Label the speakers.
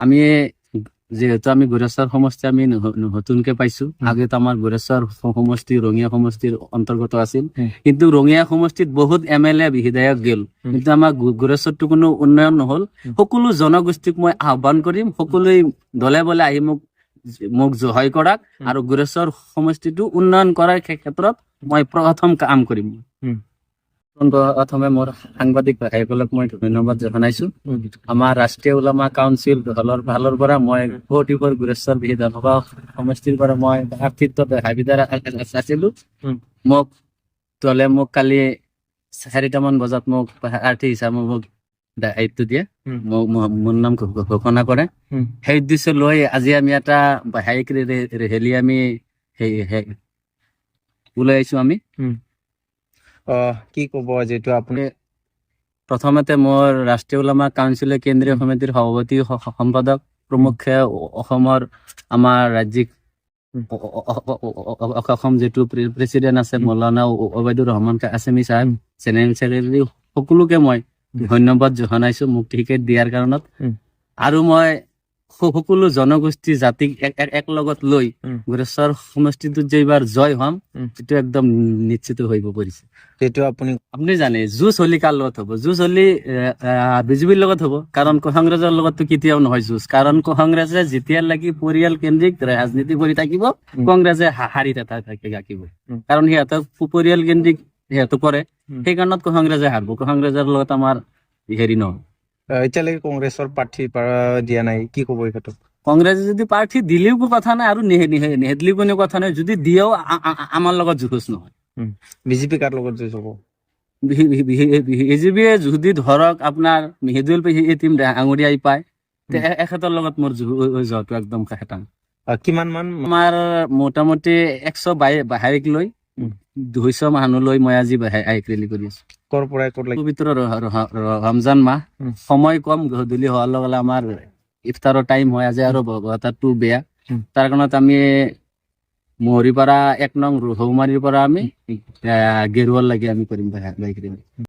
Speaker 1: আমি যেহেতু আমি গোৰেশ্বৰ সমষ্টি আমি নতুনকে পাইছো, আগেতো আমাৰ গোৰেশ্বৰ সমষ্টি ৰঙিয়া সমষ্টিৰ অন্তৰ্গত আছিল, কিন্তু ৰঙিয়া সমষ্টিত বহুত MLA বিধায়ক গেল, কিন্তু আমাৰ গোৰেশ্বৰটো কোনো উন্নয়ন নহল। সকলো জনগোষ্ঠীক মই আহ্বান কৰিম, সকলোৱে দলে বলে আহি মোক সহায় কৰক আৰু গোৰেশ্বৰ সমষ্টিটো উন্নয়ন কৰাৰ ক্ষেত্ৰত মই প্ৰথম কাম কৰিম। প্ৰথমে মোৰ সাংবাদিক ভাইসকলক মই ধন্যবাদ জনাইছো। আমাৰ ৰাষ্ট্ৰীয় ওলামা কাউন্সিল দলৰ ফালৰ পৰা মই কোটিপুৰ গোৰেশ্বৰ বিধানসভা সমষ্টিৰ পৰা মই প্ৰাৰ্থিত্বত হাবিদাৰ আছিলো। মোক দলে কালি 4টামান বজাত মোক প্ৰাৰ্থী হিচাপে মোক দায়িত্ব দিয়ে, মোৰ নাম ঘোষণা কৰে। সেই উদ্দেশ্য লৈ আজি আমি এটা বাহিক ৰেলী আমি ওলাই আহিছো। আমি
Speaker 2: কি ক'ব যিটো আপুনি
Speaker 1: প্ৰথমতে মোৰ ৰাষ্ট্ৰীয় ওলামা কাউন্সিলৰ কেন্দ্ৰীয় সমিতিৰ সভাপতি সম্পাদক প্ৰমুখ্যে অসমৰ আমাৰ ৰাজ্যিক অসম যিটো প্ৰেচিডেণ্ট আছে মৌলানা ওবায়দুৰ ৰহমান কাছেমি চাহেব, জেনেৰেল ছেক্ৰেটাৰী, সকলোকে মই ধন্যবাদ জনাইছো মোক টিকেট দিয়াৰ কাৰণত। আৰু মই সকলো জনগোষ্ঠী জাতিক এক লগত লৈ গোৰেশ্বৰ সমষ্টিটোত যে এইবাৰ জয় হম সেইটো একদম নিশ্চিত হৈ পৰিছে।
Speaker 2: যিটো
Speaker 1: আপুনি জানে যুঁজ হলি কাৰ লগত হ'ব? যুঁজ হলি বিজেপিৰ লগত হ'ব, কাৰণ কংগ্ৰেছৰ লগততো কেতিয়াও নহয় যুঁজ। কাৰণ কংগ্ৰেছে যেতিয়ালৈকে পৰিয়াল কেন্দ্ৰিক ৰাজনীতি কৰি থাকিব, কংগ্ৰেছে হাৰি থাকিব। কাৰণ সিহঁতৰ পৰিয়াল কেন্দ্ৰিক সিহঁতে কৰে, সেইকাৰণত কংগ্ৰেছে হাৰিব। কংগ্ৰেছৰ লগত আমাৰ হেৰি নহয়।
Speaker 2: এতিয়ালৈকে কংগ্ৰেছৰ প্ৰাৰ্থী দিয়া নাই, কি ক'ব এই ক্ষেত্ৰত?
Speaker 1: কংগ্ৰেছে যদি প্ৰাৰ্থী দিলেও কথা নাই আৰু নেদিলেও কোনো কথা নাই, যদি দিয়েও আমাৰ লগত যুঁজ নহয়।
Speaker 2: বিজেপি কাৰ লগত যুঁজ হ'ব?
Speaker 1: বিজেপিয়ে যদি ধৰক আপোনাৰ মেহিদুল টিম আঙুৰি আহি পায়, এখেতৰ লগত মোৰ যোৱাটো একদম খাটাং।
Speaker 2: কিমান মান?
Speaker 1: আমাৰ মোটামুটি 122 লৈ 200 মানুহ লৈ মই আজি বাইক ৰেলী কৰি আছো।
Speaker 2: কৰ পৰা
Speaker 1: পবিত্ৰ ৰমজান মাহ, সময় কম, গধূলি হোৱাৰ লগে লগে আমাৰ ইফতাৰৰ টাইম হয় আজি, আৰু বতৰটো বেয়া। তাৰ কাৰণত আমি মহৰীৰ পৰা 1 নং ৰৌমাৰীৰ পৰা আমি গেৰুৱাৰ লাগি আমি কৰিম বাইক ৰেলী।